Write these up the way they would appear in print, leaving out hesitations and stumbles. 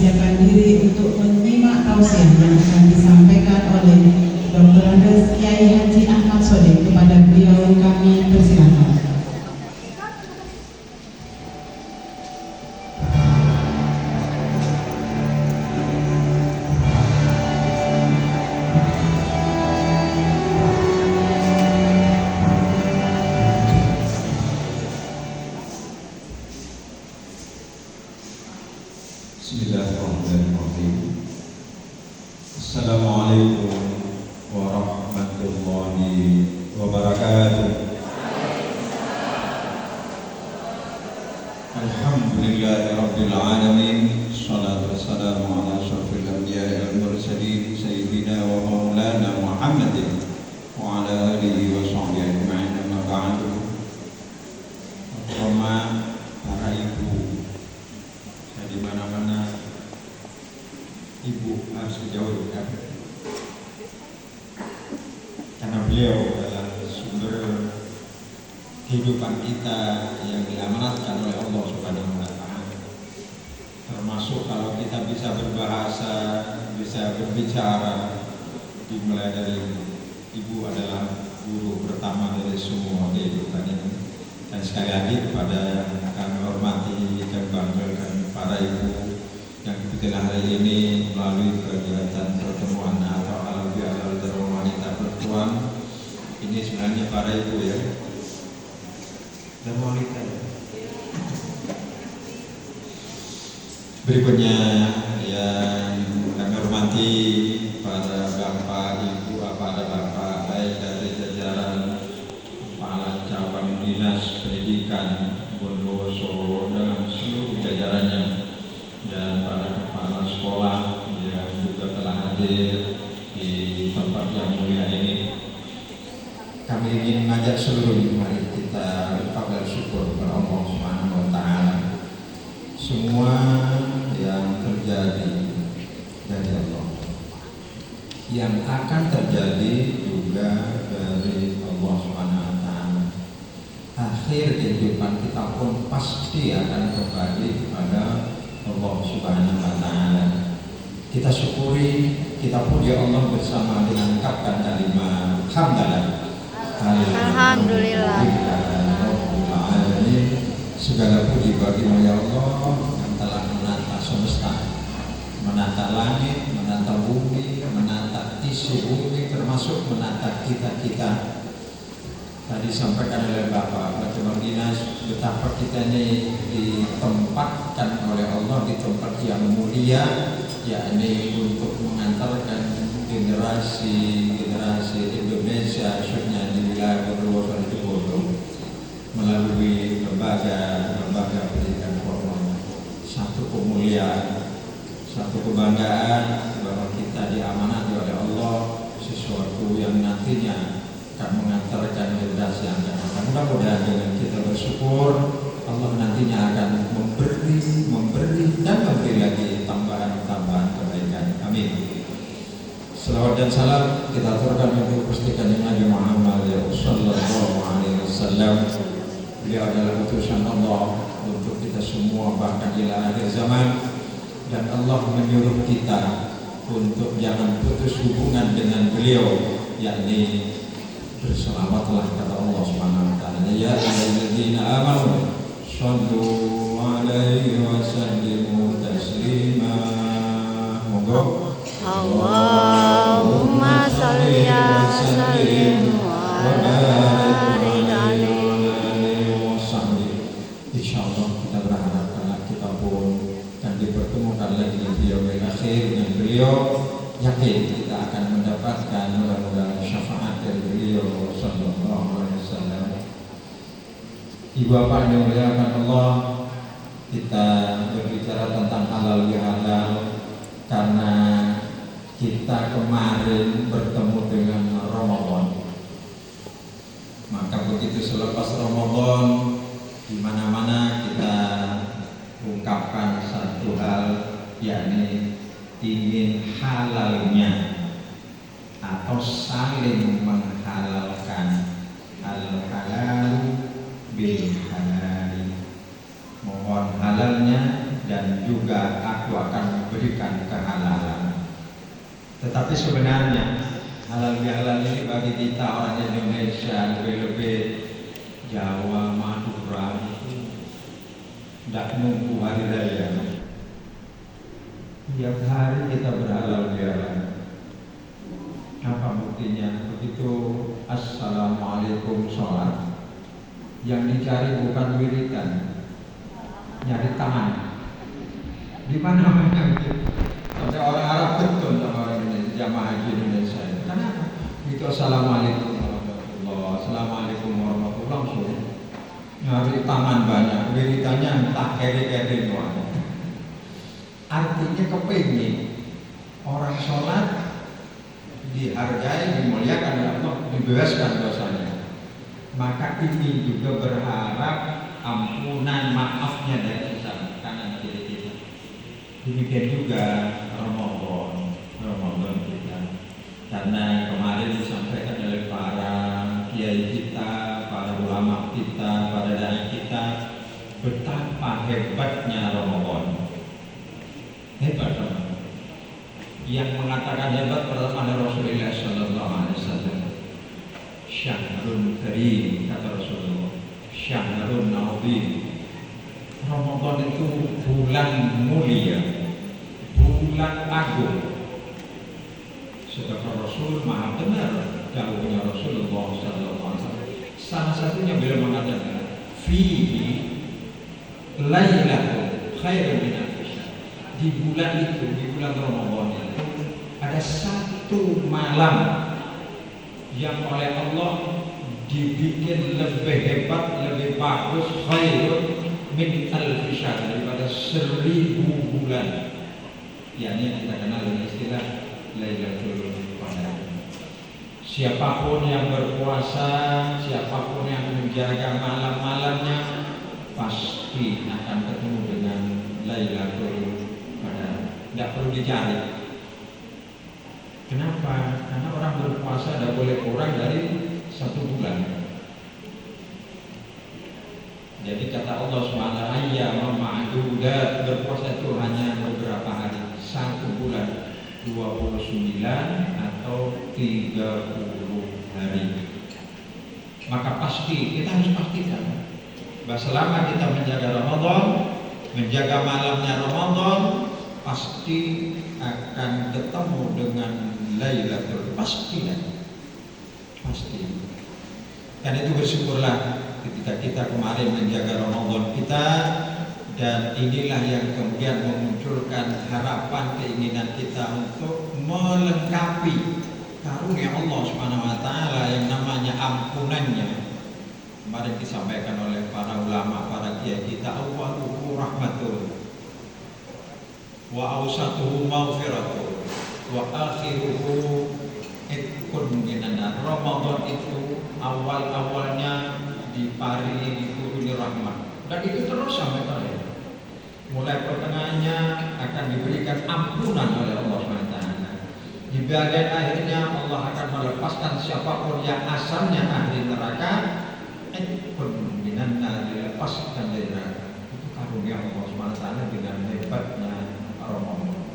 mempersiapkan diri untuk menyimak tausiah yang akan disampaikan oleh Dr. Andes Kiai Haji Ahmad Sode. Kepada beliau kami persilakan. Bismillahirrahmanirrahim. Assalamualaikum warahmatullahi wabarakatuh. Alhamdulillahirabbil alamin. Shalatu wassalamu ala asyrofil anbiya'i wal mursalin sayyidina wa maulana Muhammadin wa ala alihi wa sahbihi ajma'in. Amma ba'du. Para ibu di mana-mana, ibu harus dijauhi karena beliau adalah sumber kehidupan kita yang diamanatkan oleh Allah Subhanahu wa Ta'ala. Termasuk kalau kita bisa berbahasa, bisa berbicara, dimulai dari ibu adalah guru pertama dari semua kehidupan ini. Dan sekali lagi kepada kami hormati dan banggakan para ibu yang kebetulan hari ini melalui kegiatan pertemuan atau halal bihalal dari wanita perempuan ini sebenarnya para ibu ya dan wanita ya. Berikutnya yang kami hormati para bapak ibu, para bapak baik dari jajaran kepala cabang dinas pendidikan Bondowoso dengan seluruh jajarannya dan para kepala sekolah yang juga telah hadir di tempat yang mulia ini. Kami ingin mengajak seluruh mari kita bersyukur syukur kepada Allah Subhanahu wa Ta'ala. Semua yang terjadi dari Allah, yang akan terjadi juga dari Allah Subhanahu wa Ta'ala. Akhir kehidupan kita pun pasti akan kembali kepada Allah Subhanahu wa Ta'ala. Kita syukuri, kita puji Allah bersama dengan mengucapkan kalimat Alhamdulillah. Segala puji bagi Allah yang telah menata semesta, menata langit, menata bumi, menata isi bumi, termasuk menata kita-kita. Tadi sampaikan oleh Bapak Kepala Dinas betapa kita ini ditempatkan oleh Allah di tempat yang mulia, yakni untuk mengantarkan generasi Indonesia khususnya di wilayah Bondowoso itu melalui lembaga pendidikan formal. Satu kemuliaan, satu kebanggaan bahwa kita diamanati oleh Allah sesuatu yang nantinya akan mengantarkan generasi yang akan datang. Mudah-mudahan dengan kita bersyukur, Allah nantinya akan memberi dan memberi lagi tambahan kebaikan. Amin. Salawat dan salam kita aturkan untuk pustikan Nabi Muhammad sallallahu alaihi wasallam. Beliau adalah utusan Allah untuk kita semua bahkan ila akhir zaman, dan Allah menyuruh kita untuk jangan putus hubungan dengan beliau, yakni berselawatlah kata Allah Subhanahu wa Ta'ala, ya ayyuhalladzina amanu shallu alaihi wa sallimu taslima. Monggo. Allahumma shalli wa sallim wa barik alaihi wa sallim. Insyaallah kita berharap karena kita pun akan dipertemukan lagi di yaumil akhir dengan beliau, yakin kita akan mendapatkan mudah-mudahan syafaat dari beliau sallallahu alaihi wasallam. Ibu bapak yang dimuliakan Allah, kita berbicara tentang halal bihalal karena kita kemarin bertemu dengan Ramadan. Maka begitu selepas Ramadan, di mana-mana kita ungkapkan satu hal, yakni ingin halalnya atau saling menghalalkan al-halal bil halal. Mohon halalnya dan juga aku akan menunjukkan kehalalan. Tetapi sebenarnya halal bihalal ini bagi kita orang Indonesia, lebih-lebih Jawa, Madura, tidak nunggu hari raya. Tiap hari kita berhalal bihalal. Apa buktinya? Begitu assalamualaikum sholat, yang dicari bukan wiridan, nyari tangan. Di mana-mana sampai orang Arab betul sama orang Indonesia, jamaah haji Indonesia. Kenapa? Itu assalamualaikum warahmatullah, assalamualaikum warahmatullah, langsung nyari tangan banyak, wiridannya entah kere-kere doang. Artinya kepingin orang sholat dihargai, dimuliakan oleh Allah, dibebaskan dosanya. Maka ini juga berharap ampunan maafnya dari sesama kanan kiri kita. Demikian juga Ramadan kita. Karena kemarin disampaikan oleh para kiai kita, para ulama kita, para dai kita, betapa hebatnya Ramadan. Hebat teman. Yang mengatakan hebat pertama adalah Rasulullah Sallallahu Alaihi Wasallam. Syahrun karim, kata Rasulullah. Syahrun azim. Ramadan itu bulan mulia, bulan agung. Sebab Rasul maha benar dahulunya Rasulullah Sallallahu Alaihi Wasallam. Salah satunya beliau mengatakan, fihi lailatul khairun min alfi syahr. Di bulan itu, di bulan Ramadan itu ada satu malam yang oleh Allah dibikin lebih hebat, lebih bagus, khairun min alfi syahr, daripada 1000 bulan. Yang kita kenal dengan istilah Lailatul Qadar. Siapapun yang berpuasa, siapapun yang menjaga malam-malamnya, pasti akan ketemu dengan Lailatul Qadar. Tidak perlu dicari. Kenapa? Karena orang berpuasa tidak boleh kurang dari 1 bulan. Jadi kata Allah SWT, ayyam ma'dudat, berpuasa itu hanya beberapa hari, 1 bulan, 29 atau 30 hari. Maka pasti, kita harus pastikan bahwa selama kita menjaga Ramadan, menjaga malamnya Ramadan, pasti akan ketemu dengan Lailatul Qadar. Pasti. Dan itu bersyukurlah ketika kita kemarin menjaga Ramadan kita, dan inilah yang kemudian memunculkan harapan keinginan kita untuk melengkapi karunia Allah Subhanahu wa taala yang namanya ampunannya. Kemarin disampaikan oleh para ulama, para kiai kita, awwaluhu rahmatun wa awsatuhu maghfiratun wa akhiruhu itqun minan nar. Ramadan itu awal-awalnya diparingi, dituruni rahmat, dan itu terus sampai akhir. Mulai pertengahannya akan diberikan ampunan oleh Allah SWT. Di bagian akhirnya Allah akan melepaskan siapapun yang asalnya ahli neraka, dilepaskan dari neraka. Itu karunia Allah SWT dengan hebatnya Ramadan.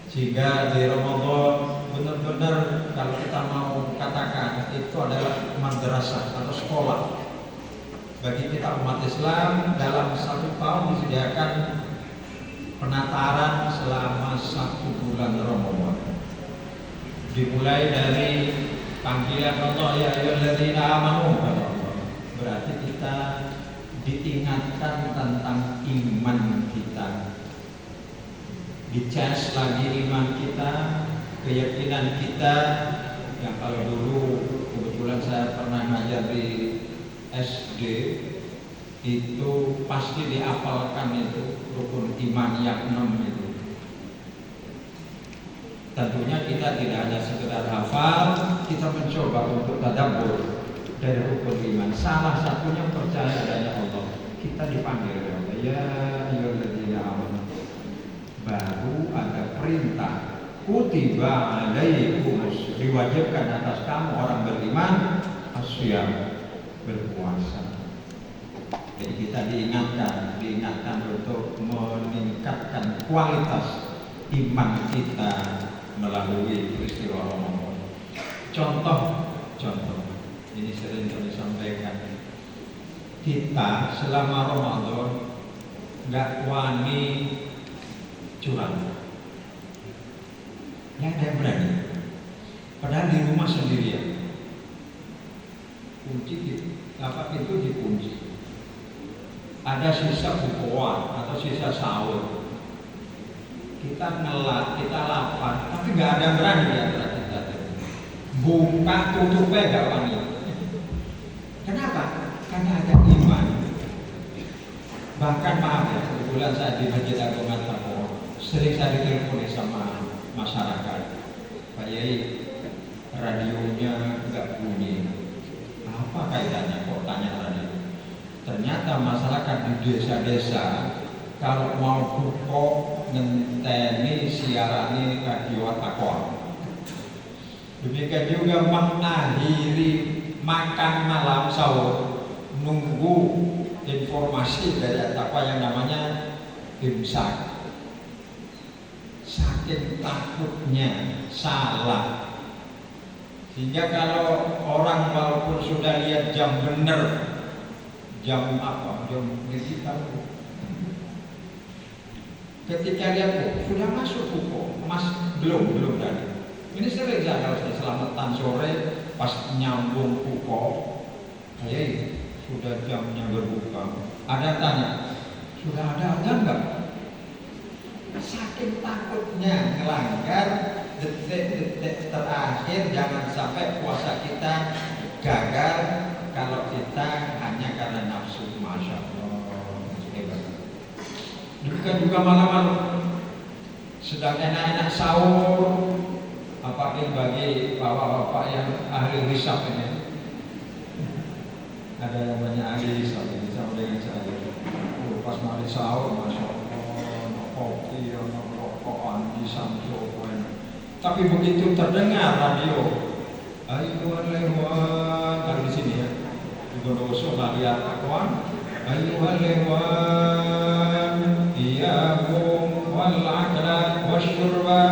Sehingga di Ramadan benar-benar kalau kita mau katakan itu adalah madrasah atau sekolah bagi kita umat Islam. Dalam 1 tahun disediakan penataran selama 1 bulan Ramadan. Dimulai dari panggilan Allah, ya ayyuhalladzina amanu, berarti kita diingatkan tentang iman kita, dicas lagi iman kita, keyakinan kita. Yang kalau dulu kebetulan saya pernah ngajar di SD, itu pasti dihafalkan itu rukun iman yang 6 itu. Tentunya kita tidak hanya sekedar hafal, kita mencoba untuk tadabbur dari rukun iman. Salah satunya percaya adanya Allah. Kita dipanggil oleh Allah, ya ayyuhalladzina amanu. Baru ada perintah, kutiba alaikumus, diwajibkan atas kamu orang beriman, asyam, berpuasa. Jadi kita diingatkan untuk meningkatkan merasakan kualitas iman kita melalui peristiwa Ramadan. Contoh, ini sering kami sampaikan. Kita selama Ramadan nggak wani curang, nggak ada yang berani. Padahal di rumah sendirian, pintu dikunci. Ada sisa bukuan atau sisa sahur. Kita ngelat, kita lapar, tapi nggak ada yang berani di antara kita. Buka tutupnya nggak wani. Kenapa? Karena ada iman. Bahkan maaf ya, kebetulan saya di Masjid Agung At-Taqwa, sering saya ditelepon sama masyarakat, Pak Yai, radionya nggak bunyi. Apa kaitannya kok tanya radio? Ternyata masyarakat di desa-desa kalau mau buka ngenteni siarane radio At-Taqwa. Demikian juga mengakhiri makan malam sahur nunggu informasi dari At-Taqwa yang namanya imsak. Saking takutnya salah, sehingga kalau orang walaupun sudah lihat jam benar, jam digital, ketika lihat sudah masuk buku, belum tadi. Ini sering saya kalau saya selamatan sore pas nyambung buku, sudah jamnya berbuka. Ada yang tanya, sudah ada azan enggak? Saking takutnya melanggar detik-detik terakhir, jangan sampai puasa kita gagal kalau kita hanya karena nafsu. Masya Allah, hebat. Demikian juga malam-malam sedang enak-enak sahur, apalagi bagi bapak-bapak yang ahli hisab ini. Ada yang banyak ahli hisab ini sama dengan saya. Pas mari sahur, Masya Allah, kopi, rokokan, disamso. Tapi begitu terdengar radio, ayyuhal lewat, kalau di sini ya, di Bondowoso lari At-Taqwa, ayyuhal lewat, iyyakum wal akla wasyurba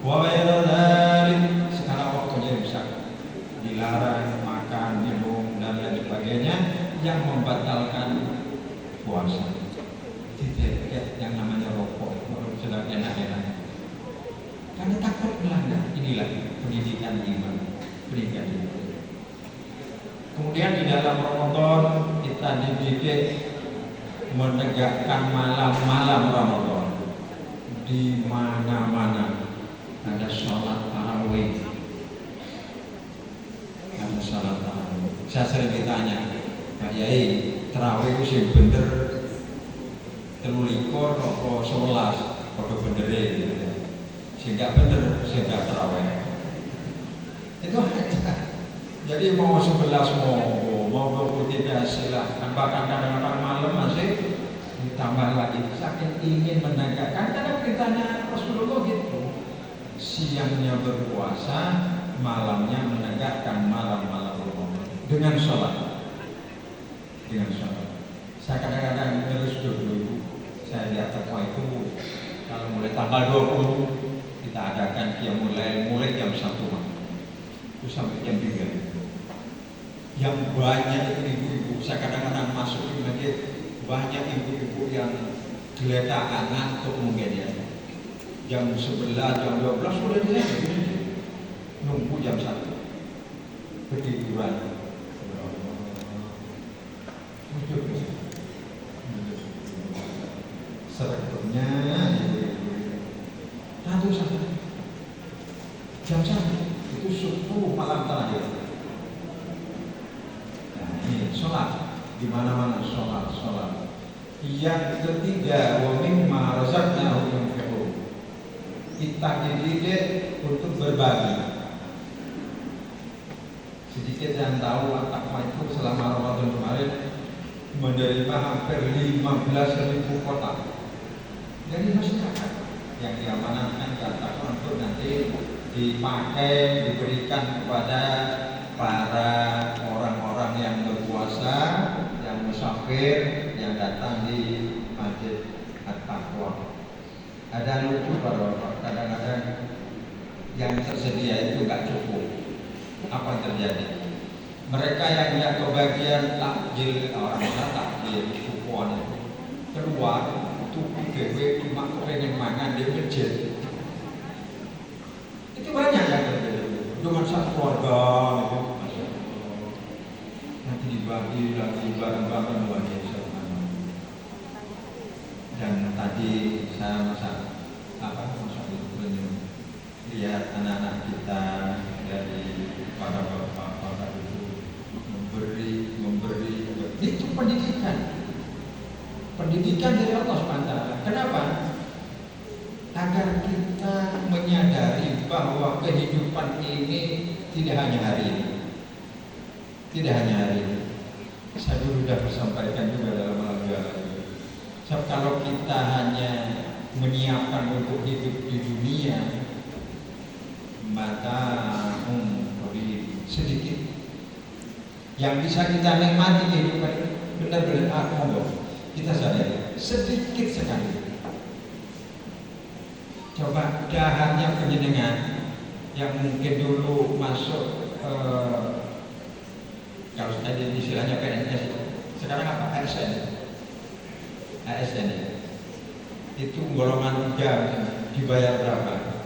wa ghaira dzalik. Sekarang waktunya imsak, dilarang makan, minum dan lain sebagainya yang membatalkan puasa. Tidak yang namanya rokok, sedang enak-enak. Karena takut melanggar. Inilah pendidikan iman, pendidikan iman. Kemudian di dalam Ramadan kita dididik menegakkan malam-malam Ramadan. Di mana-mana ada sholat tarawih. Ada sholat tarawih. Saya sering ditanya, Pak Yai, tarawih itu sih bener 13 atau 11 pada bener gitu ya. Sehingga bener, sehingga tarawih. Itu aja. Jadi mau 11 mau 23 silahkan. Bahkan kadang-kadang malam masih ditambah lagi. Saking ingin menegakkan, karena perintahnya Rasulullah gitu. Siangnya berpuasa, malamnya menegakkan malam-malam Ramadan dengan sholat. Dengan sholat. Saya kadang-kadang terus dulu. Saya lihat At-Taqwa itu kalau mulai tanggal 20 kita adakan mulai jam 1 itu sampai jam 3. Yang banyak itu ibu-ibu. Saya kadang-kadang masuk di masjid, banyak ibu-ibu yang geletaan ngantuk mungkin ya. Jam 11, jam 12 sudah dia nunggu jam 1 ketiduran. Seretnya ratu saja jam 1 itu subuh malam terakhir. Nah ini sholat di mana-mana, sholat. Yang ketiga, wa mimma razaqnahum yunfiqun. Kita dididik untuk berbagi. Sedikit yang tahu, At-Taqwa itu selama Ramadan kemarin menerima hampir 15.000 kotak dari masyarakat yang diamanatkan ke At-Taqwa untuk nanti dipakai, diberikan kepada para orang-orang yang berpuasa, yang musafir, yang datang di Masjid At-Taqwa. Ada lucu Pak, kadang-kadang yang tersedia itu nggak cukup. Apa yang terjadi? Mereka yang nggak kebagian takjil, orang-orang takjil, kupuan itu keluar, tuku dewe cuma pengen makan di masjid. Itu banyak yang terjadi. Dengan satu keluarga, gitu. Masya Allah. Nanti dibagi lagi bareng-bareng luar biasa. Dan tadi saya masa lihat anak-anak kita dari para bapak-bapak itu memberi itu pendidikan dari Allah SWT. Kenapa? Agar kita menyadari bahwa kehidupan ini tidak hanya hari ini, saya dulu sudah sampaikan juga dalam hal kalau kita hanya menyiapkan untuk hidup di dunia, maka sedikit yang bisa kita nikmati kehidupan benar-benar kita sadari sedikit sekali. Coba dahannya penjenengan yang mungkin dulu masuk kalau tadi istilahnya PNS, sekarang apa? ASN itu golongan 3 dibayar berapa?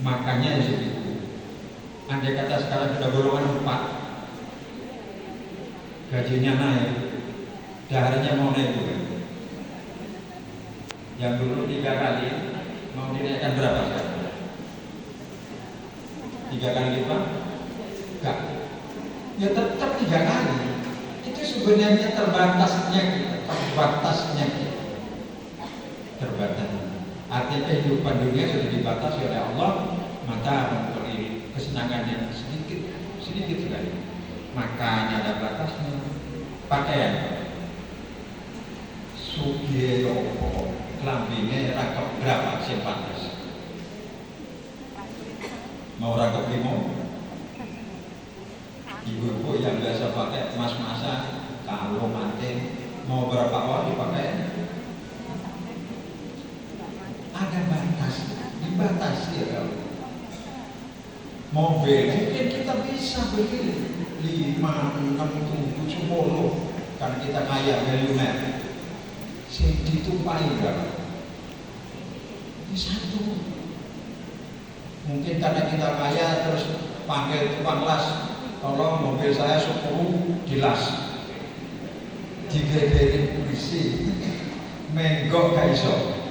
Makannya segitu. Andai kata sekarang sudah golongan 4, gajinya naik, daharnya mau naik juga. Yang dulu 3 kali mau dinaikkan berapa sekarang? 3 kali lipat? Enggak. Ya tetap 3 kali. Itu sebenarnya terbatasnya kita. Artinya kehidupan dunia sudah dibatasi oleh Allah, maka memberi kesenangan yang sedikit sekali. Makan ada batasnya, pakaian sugih kelambine ragap berapa sih pantas? Mau ragap 5? Ibu-ibu yang biasa pakai mas-masan, kalau manting mau berapa awal dipakai? Ada batas, dibatasi ya kalau mobil mungkin kita bisa beli 5, 6, 7, 10 karena kita kaya miliuner. Sing ditumpahi berapa? Ini 1. Mungkin karena kita kaya terus panggil tukang las, tolong mobil saya 10 dilas, digegerin polisi, menggok gak iso.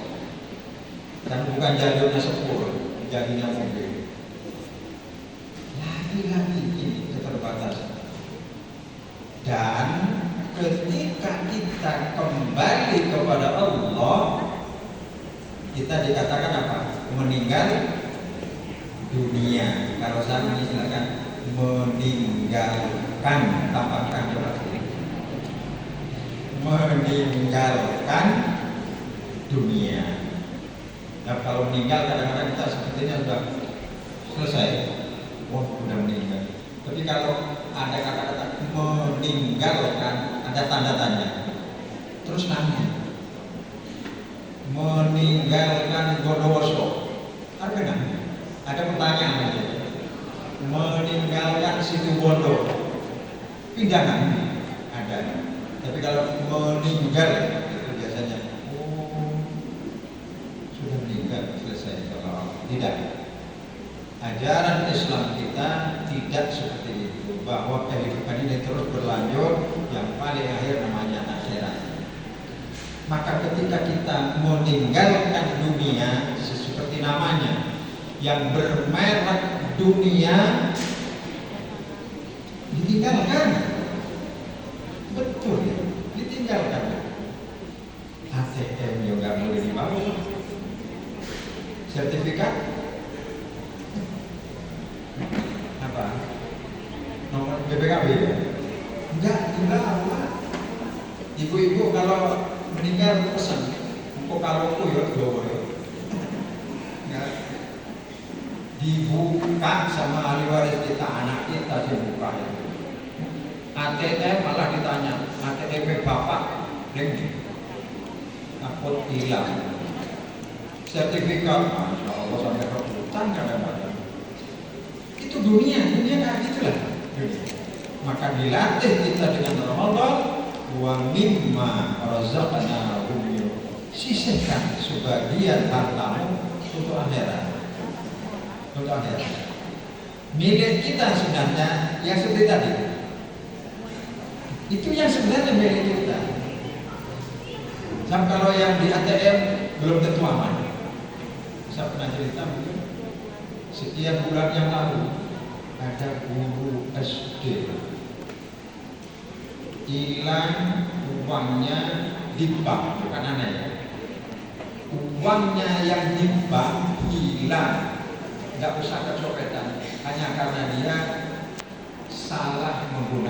Dan bukan jalurnya 10, jadinya mobil. Lagi-lagi ini keterbatasan. Dan ketika kita kembali kepada Allah, kita dikatakan apa? Meninggal dunia. Kalau saya mengistilahkan meninggalkan, tambahkan coba. Meninggalkan dunia. Nah, kalau meninggal kadang-kadang kita sepertinya sudah selesai. Sudah meninggal. Tapi kalau ada kata-kata meninggalkan, ada tanda tanya. Terus nanya, meninggalkan Bondowoso, ada nggak? Ada pertanyaan aja. Meninggalkan Situbondo, pindah nggak? Ada. Tapi kalau meninggal itu biasanya, sudah meninggal, selesai. Kalau tidak, ajaran Islam kita tidak seperti itu, bahwa kehidupan ini terus berlanjut, yang paling akhir namanya akhirat. Maka ketika kita meninggalkan dunia seperti namanya, yang bermerek dunia, ditinggalkan. Betul ya, ditinggalkan. ATM juga nggak boleh dibawa, sertifikat apa? Nomor BPKB ya? Enggak dibawa. Ibu-ibu kalau meninggal pesan, engkau kalau aku ya bawa ya. Enggak. Dibuka sama ahli waris kita, anak kita dibuka ya. ATM malah ditanya, ATM bapak, takut hilang. sertifikat, masya Allah sampai rebutan kadang-kadang. Itu dunia kayak gitulah. Maka dilatih kita dengan Ramadan, wa mimma razaqnahum yunfiqun. Sisihkan sebagian hartamu untuk akhirat. Untuk akhirat. Milik kita sebenarnya yang seperti tadi. Itu yang sebenarnya milik kita. Sampai kalau yang di ATM belum tentu aman. Saya pernah cerita mungkin sekian bulan yang lalu ada guru SD hilang uangnya di bank, bukan aneh. Uangnya yang di bank hilang, nggak usah kecopetan, hanya karena dia salah menggunakan